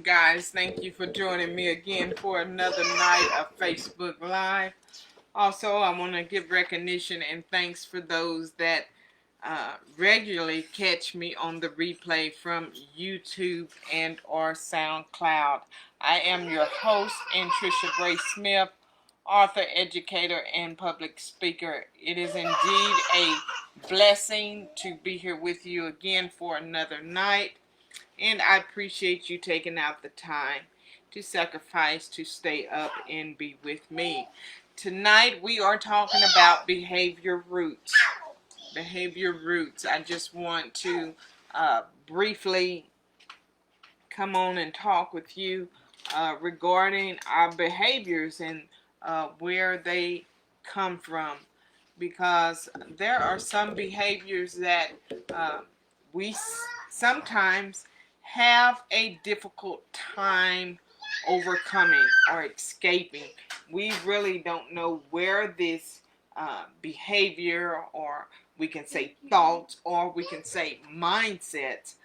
guys. Thank you for joining me again for another night of Facebook Live. Also, I want to give recognition and thanks for those that regularly catch me on the replay from YouTube and or SoundCloud. I am your host, Trisha Bray Smith, author, educator, and public speaker. It is indeed a blessing to be here with you again for another night. And I appreciate you taking out the time to sacrifice to stay up and be with me. Tonight we are talking about behavior roots. Behavior roots. I just want to briefly come on and talk with you regarding our behaviors and where they come from. Because there are some behaviors that we sometimes have a difficult time overcoming or escaping. We really don't know where this behavior, or we can say thoughts, or we can say mindsets.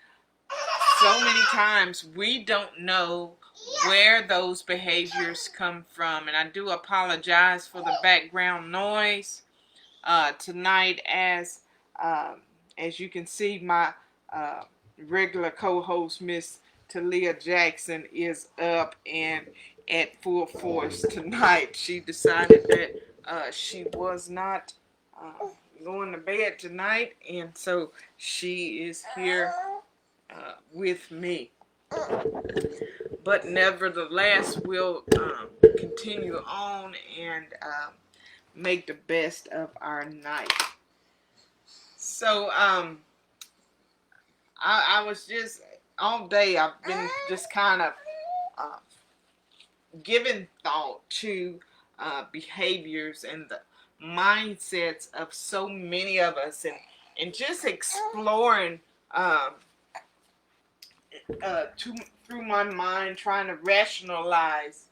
So many times we don't know where those behaviors come from. And I do apologize for the background noise tonight, as you can see, my regular co-host, Miss Talia Jackson, is up and at full force tonight. She decided that she was not going to bed tonight, and so she is here with me. But nevertheless, we'll continue on and make the best of our night. So I was just, all day I've been just kind of giving thought to behaviors and the mindsets of so many of us, and just exploring through my mind, trying to rationalize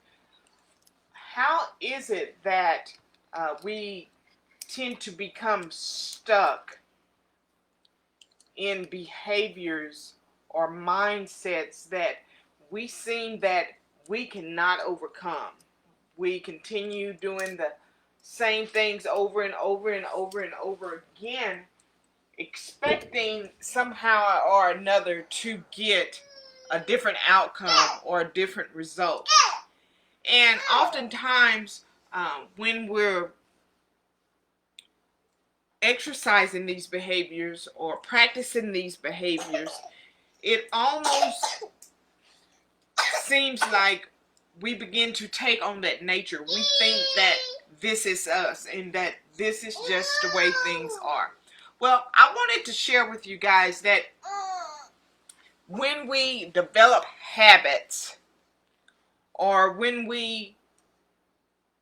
how is it that we tend to become stuck in behaviors or mindsets that we seem that we cannot overcome. We continue doing the same things over and over and over and over again, expecting somehow or another to get a different outcome or a different result. And oftentimes when we're exercising these behaviors or practicing these behaviors, it almost seems like we begin to take on that nature. We think that this is us and that this is just the way things are. Well, I wanted to share with you guys that when we develop habits, or when we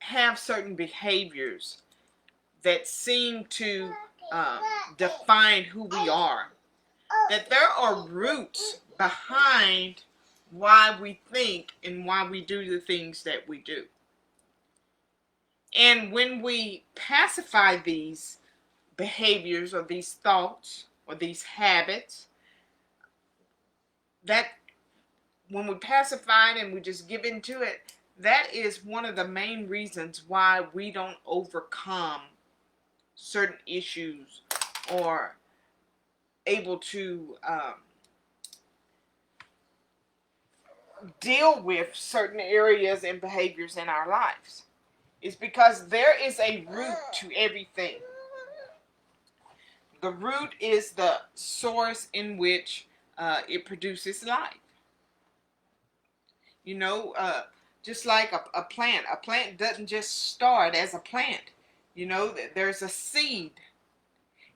have certain behaviors that seem to define who we are, that there are roots behind why we think and why we do the things that we do. And when we pacify these behaviors or these thoughts or these habits, that when we pacify it and we just give into it, that is one of the main reasons why we don't overcome certain issues or able to deal with certain areas and behaviors in our lives. It's because there is a root to everything. The root is the source in which it produces life. You know, just like a plant. A plant doesn't just start as a plant. You know, there's a seed.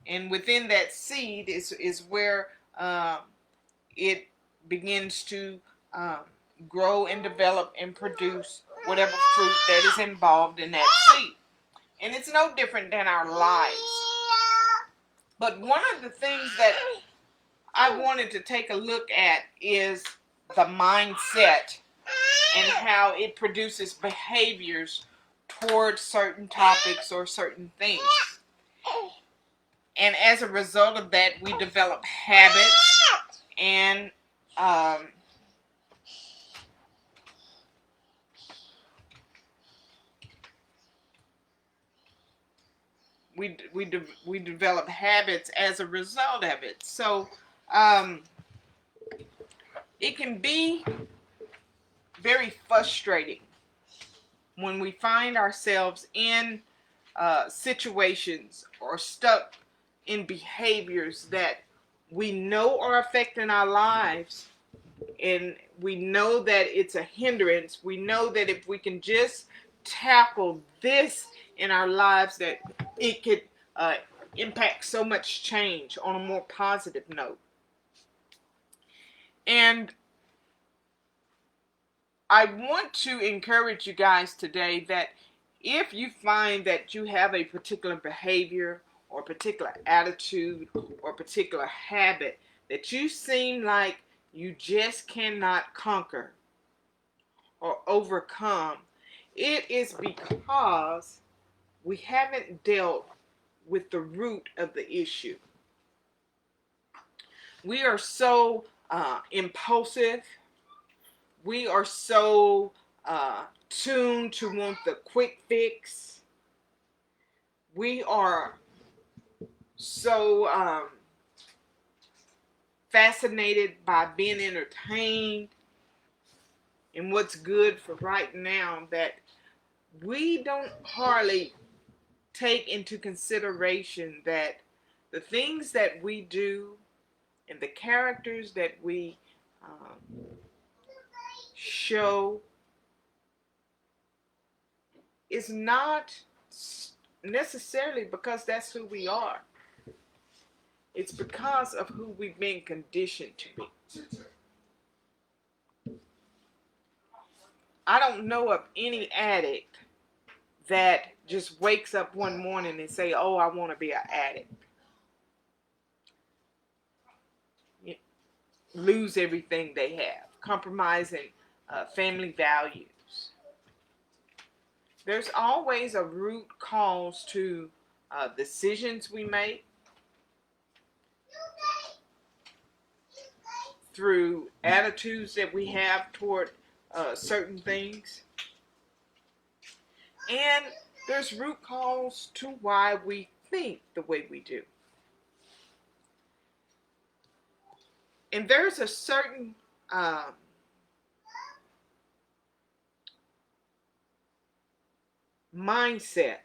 And within that seed is where it begins to grow and develop and produce whatever fruit that is involved in that seed. And it's no different than our lives. But one of the things that I wanted to take a look at is the mindset and how it produces behaviors towards certain topics or certain things. And as a result of that, we develop habits and we develop habits as a result of it. So um, it can be very frustrating when we find ourselves in situations or stuck in behaviors that we know are affecting our lives, and we know that it's a hindrance. We know that if we can just tackle this in our lives, that it could impact so much change on a more positive note. And I want to encourage you guys today that if you find that you have a particular behavior or particular attitude or particular habit that you seem like you just cannot conquer or overcome, it is because we haven't dealt with the root of the issue. We are so impulsive. We are so tuned to want the quick fix. We are so fascinated by being entertained and what's good for right now that we don't hardly take into consideration that the things that we do and the characters that we show is not necessarily because that's who we are. It's because of who we've been conditioned to be. I don't know of any addict that just wakes up one morning and say, oh, I want to be an addict. Lose everything they have, compromising family values. There's always a root cause to decisions we make, through attitudes that we have toward certain things. And there's root cause to why we think the way we do. And there's a certain mindset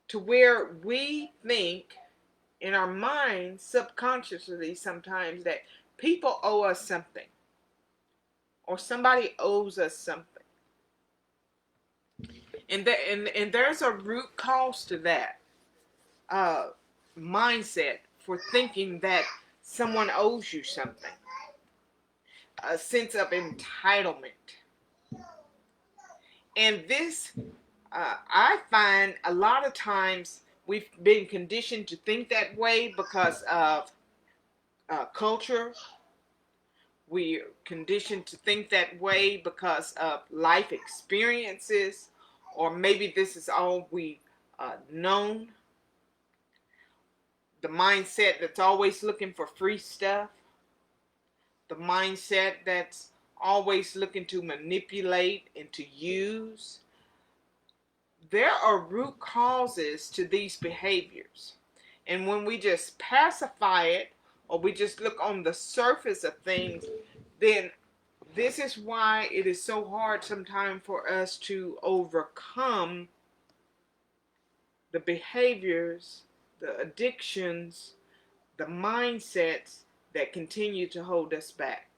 to where we think in our minds subconsciously sometimes that people owe us something or somebody owes us something. And there's a root cause to that mindset for thinking that someone owes you something. A sense of entitlement. And this, I find a lot of times we've been conditioned to think that way because of culture. We're conditioned to think that way because of life experiences, or maybe this is all we've known. The mindset that's always looking for free stuff. The mindset that's always looking to manipulate and to use. There are root causes to these behaviors. And when we just pacify it, or we just look on the surface of things, then this is why it is so hard sometimes for us to overcome the behaviors, the addictions, the mindsets that continue to hold us back.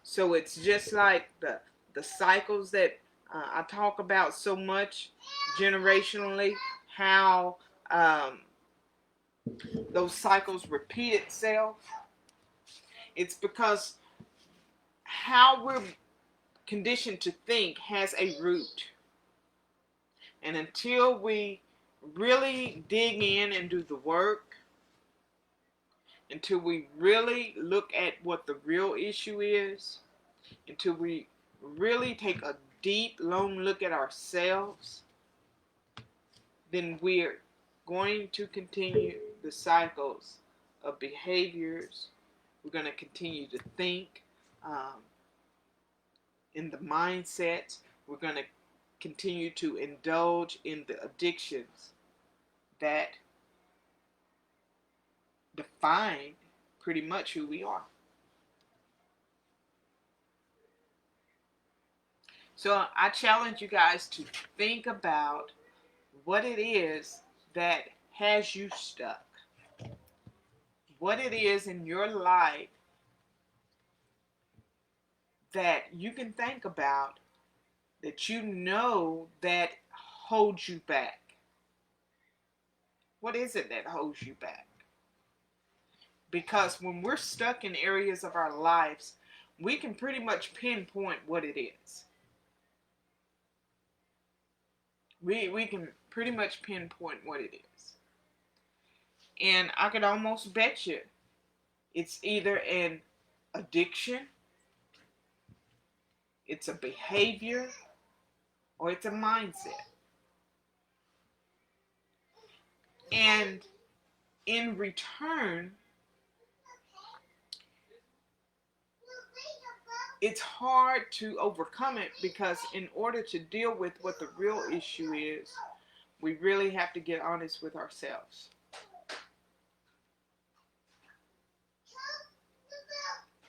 So it's just like the cycles that I talk about so much generationally, how those cycles repeat itself. It's because how we're conditioned to think has a root. And until we really dig in and do the work, until we really look at what the real issue is, until we really take a deep, long look at ourselves, then we're going to continue the cycles of behaviors. We're going to continue to think in the mindsets. We're going to continue to indulge in the addictions that define pretty much who we are. So I challenge you guys to think about what it is that has you stuck. What it is in your life that you can think about that you know that holds you back. What is it that holds you back? Because when we're stuck in areas of our lives, we can pretty much pinpoint what it is. We can pretty much pinpoint what it is. And I could almost bet you it's either an addiction, it's a behavior, or it's a mindset. And in return, it's hard to overcome it because in order to deal with what the real issue is, we really have to get honest with ourselves.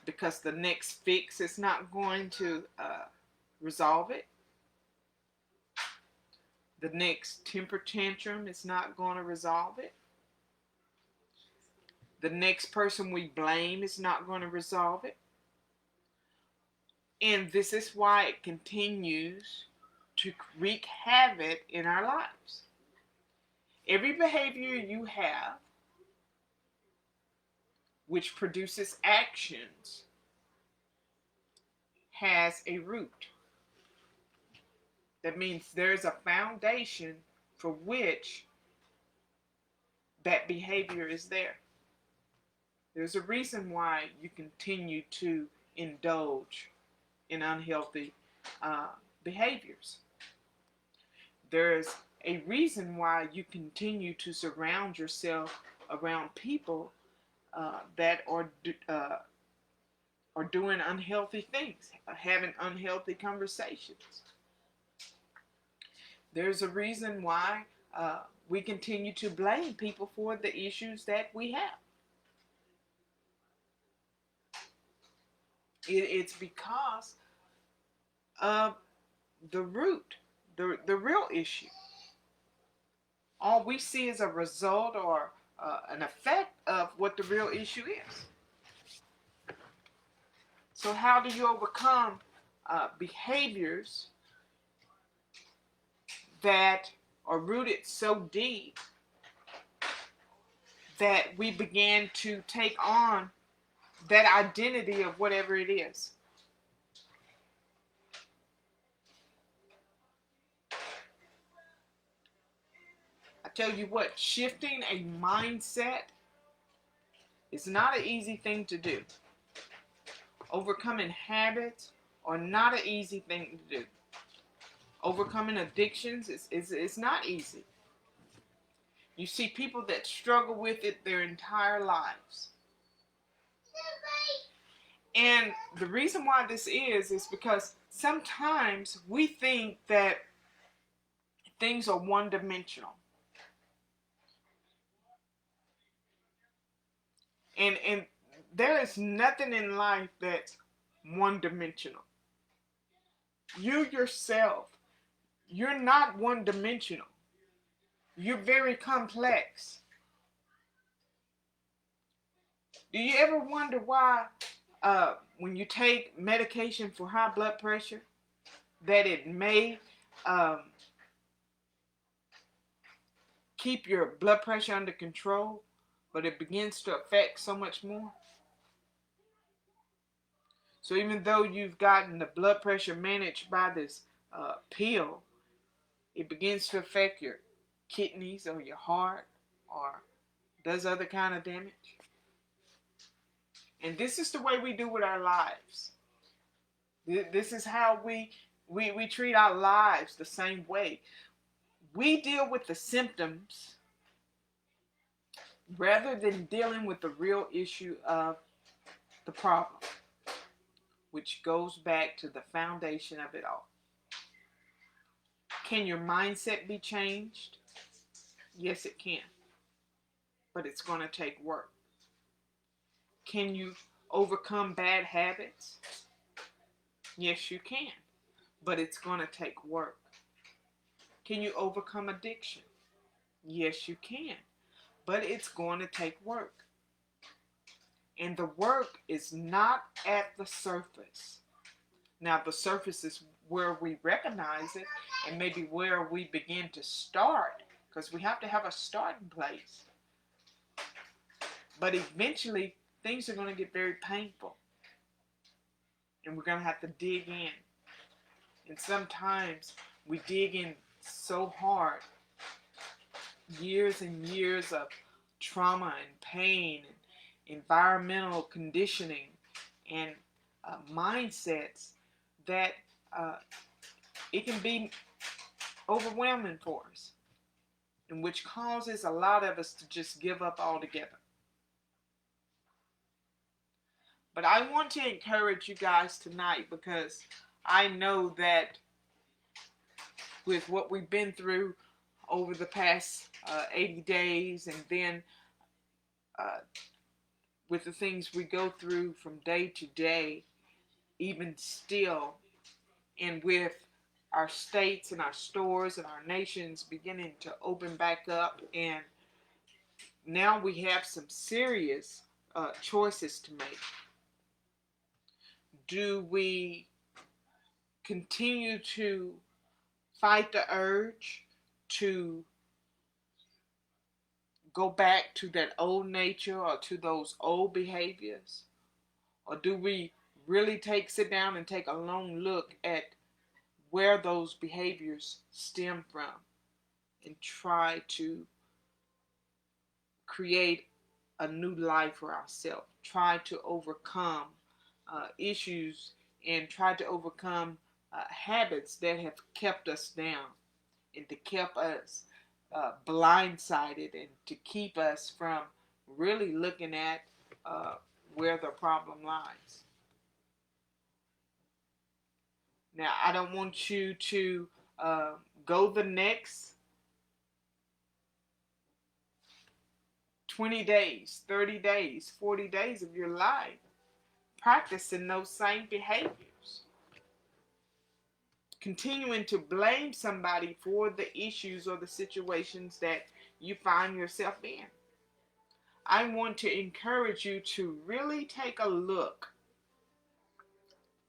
Because the next fix is not going to resolve it. The next temper tantrum is not going to resolve it. The next person we blame is not going to resolve it. And this is why it continues to wreak havoc in our lives. Every behavior you have, which produces actions, has a root. That means there's a foundation for which that behavior is there. There's a reason why you continue to indulge in unhealthy behaviors. There's a reason why you continue to surround yourself around people that are doing unhealthy things, having unhealthy conversations. There's a reason why we continue to blame people for the issues that we have. It's because of the root, the real issue. All we see is a result or an effect of what the real issue is. So how do you overcome behaviors that are rooted so deep that we begin to take on that identity of whatever it is? I tell you what, shifting a mindset is not an easy thing to do. Overcoming habits are not an easy thing to do. Overcoming addictions is not easy. You see people that struggle with it their entire lives. And the reason why this is because sometimes we think that things are one-dimensional. And there is nothing in life that's one-dimensional. You yourself, you're not one-dimensional. You're very complex. Do you ever wonder why when you take medication for high blood pressure that it may keep your blood pressure under control, but it begins to affect so much more? So even though you've gotten the blood pressure managed by this pill, it begins to affect your kidneys or your heart or does other kind of damage. And this is the way we do with our lives. This is how we treat our lives the same way. We deal with the symptoms rather than dealing with the real issue of the problem. which goes back to the foundation of it all. Can your mindset be changed? Yes, it can. But it's going to take work. Can you overcome bad habits? Yes, you can. But it's going to take work. Can you overcome addiction? Yes, you can. But it's going to take work. And the work is not at the surface. Now, the surface is where we recognize it and maybe where we begin to start, because we have to have a starting place. But eventually, things are going to get very painful. And we're going to have to dig in. And sometimes we dig in so hard, years and years of trauma and pain and environmental conditioning and mindsets that it can be overwhelming for us, and which causes a lot of us to just give up altogether. But I want to encourage you guys tonight, because I know that with what we've been through over the past 80 days, and then with the things we go through from day to day, even still, and with our states and our stores and our nations beginning to open back up, and now we have some serious choices to make. Do we continue to fight the urge to go back to that old nature or to those old behaviors? Or do we really sit down and take a long look at where those behaviors stem from and try to create a new life for ourselves, try to overcome issues and try to overcome habits that have kept us down and to keep us blindsided and to keep us from really looking at where the problem lies. Now, I don't want you to go the next 20 days, 30 days, 40 days of your life practicing those same behaviors. Continuing to blame somebody for the issues or the situations that you find yourself in. I want to encourage you to really take a look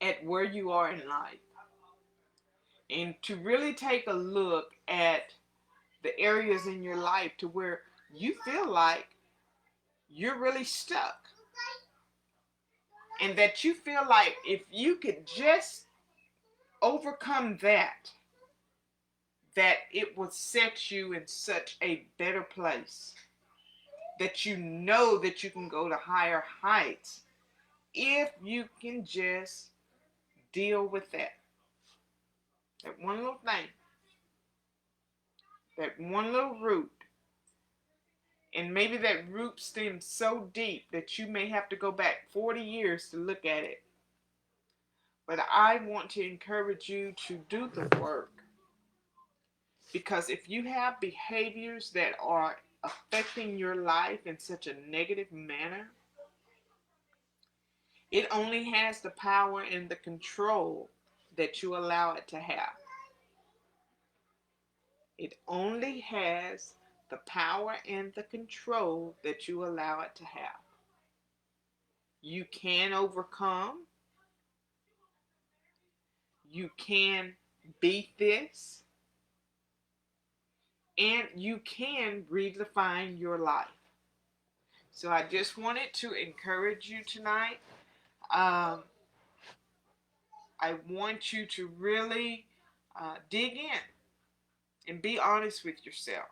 at where you are in life, and to really take a look at the areas in your life to where you feel like you're really stuck, and that you feel like if you could just overcome that it would set you in such a better place, that you know that you can go to higher heights if you can just deal with that one little thing, that one little root. And maybe that root stems so deep that you may have to go back 40 years to look at it. But I want to encourage you to do the work. Because if you have behaviors that are affecting your life in such a negative manner, it only has the power and the control that you allow it to have. It only has the power and the control that you allow it to have. You can overcome. You can beat this. And you can redefine your life. So I just wanted to encourage you tonight. I want you to really dig in and be honest with yourself.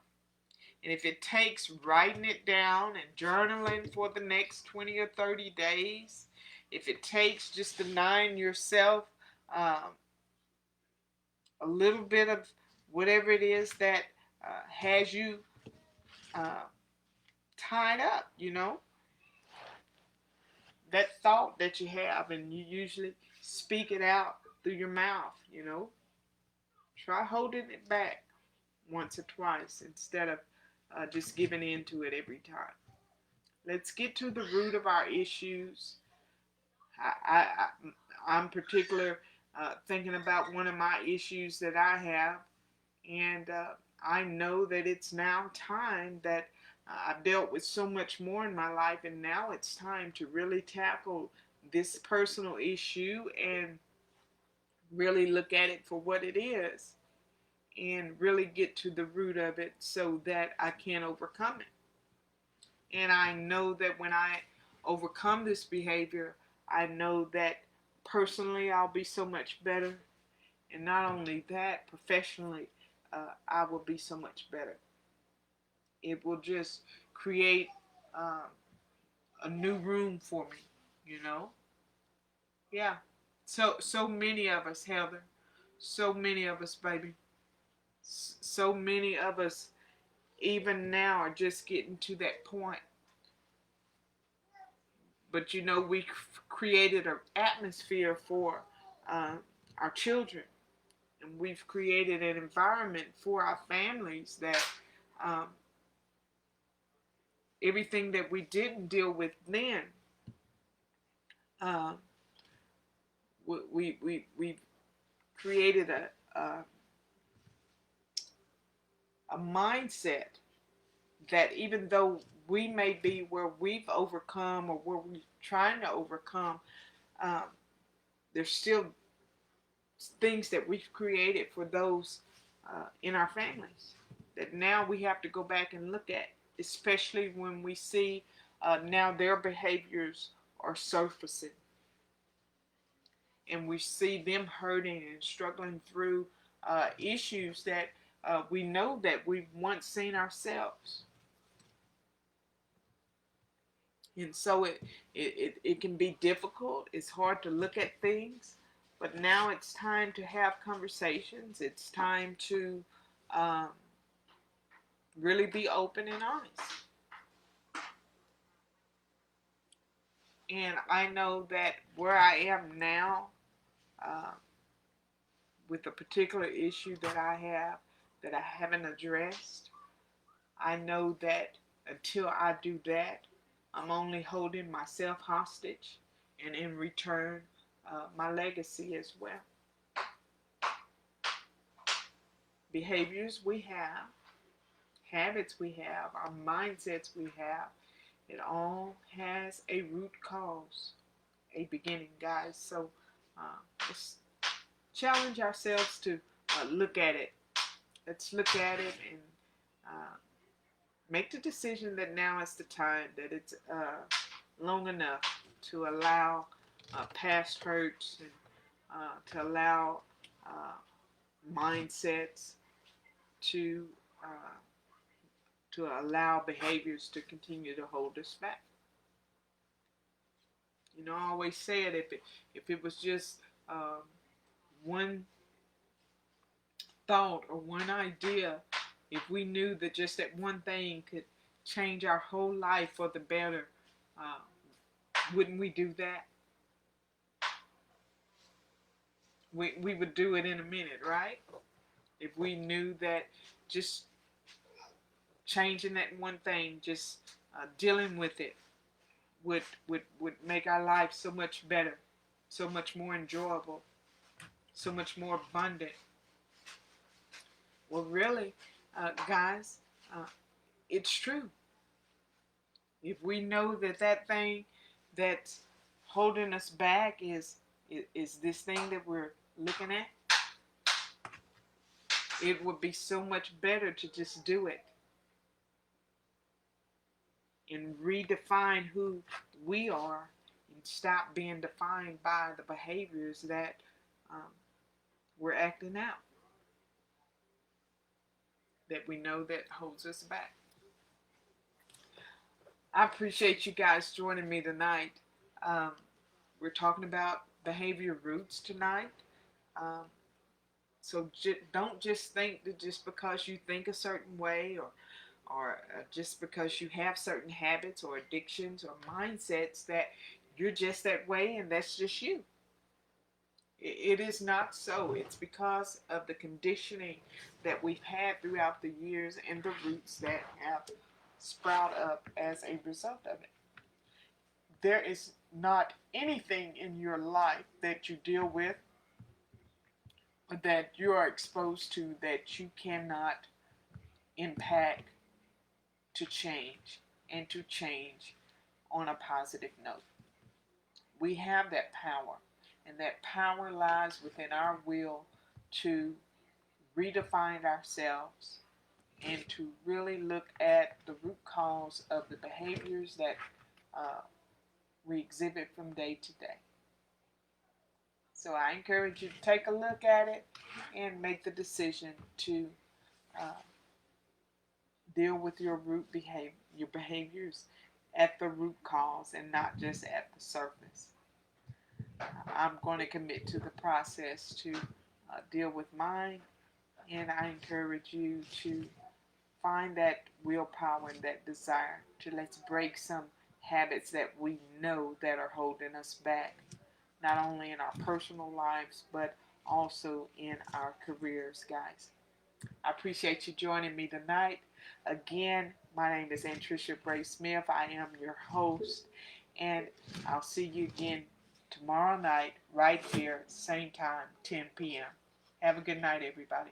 And if it takes writing it down and journaling for the next 20 or 30 days, if it takes just denying yourself a little bit of whatever it is that has you tied up, that thought that you have, and you usually speak it out through your mouth, Try holding it back once or twice instead of just giving in to it every time. Let's get to the root of our issues. I'm particular thinking about one of my issues that I have, and I know that it's now time that I've dealt with so much more in my life, and now it's time to really tackle this personal issue and really look at it for what it is and really get to the root of it so that I can overcome it. And I know that when I overcome this behavior, I know that personally I'll be so much better. And not only that, professionally, I will be so much better. It will just create um, a new room for me, you know? Yeah. So many of us, Heather. So many of us, baby. So many of us, even now, are just getting to that point. But we created an atmosphere for uh, our children, and we've created an environment for our families that um, everything that we didn't deal with then, uh, we created a mindset that even though we may be where we've overcome or where we're trying to overcome, um, there's still things that we've created for those in our families that now we have to go back and look at, especially when we see now their behaviors are surfacing and we see them hurting and struggling through issues that we know that we've once seen ourselves. And so it can be difficult. It's hard to look at things. But now it's time to have conversations. It's time to um, really be open and honest. And I know that where I am now, uh, with a particular issue that I haven't addressed, I know that until I do that, I'm only holding myself hostage, and in return, my legacy as well. Behaviors we have, habits we have, our mindsets we have, it all has a root cause, a beginning, guys. So let's challenge ourselves to look at it. Let's look at it and make the decision that now is the time, that it's long enough to allow past hurts and to allow mindsets to uh, to allow behaviors to continue to hold us back. I always say it, if it was just one thought or one idea, if we knew that just that one thing could change our whole life for the better, uh, wouldn't we do that? We would do it in a minute, right? If we knew that just changing that one thing, just dealing with it, would make our life so much better, so much more enjoyable, so much more abundant. Well, really, guys, uh, it's true. If we know that that thing that's holding us back is this thing that we're looking at, it would be so much better to just do it and redefine who we are and stop being defined by the behaviors that um, we're acting out, that we know that holds us back. I appreciate you guys joining me tonight. Um, we're talking about behavior roots tonight. Um, so don't just think that just because you think a certain way or just because you have certain habits or addictions or mindsets that you're just that way and that's just you. It is not so. It's because of the conditioning that we've had throughout the years and the roots that have sprout up as a result of it. There is not anything in your life that you deal with, that you are exposed to, that you cannot impact to change and to change on a positive note. We have that power, and that power lies within our will to redefine ourselves and to really look at the root cause of the behaviors that uh, we exhibit from day to day. So I encourage you to take a look at it and make the decision to uh, deal with your your behaviors at the root cause and not just at the surface. I'm going to commit to the process to deal with mine, and I encourage you to find that willpower and that desire to let's break some habits that we know that are holding us back, not only in our personal lives but also in our careers, guys. I appreciate you joining me tonight. Again, my name is Antricia Bray Smith. I am your host, and I'll see you again tomorrow night right here, same time, 10 p.m. Have a good night, everybody.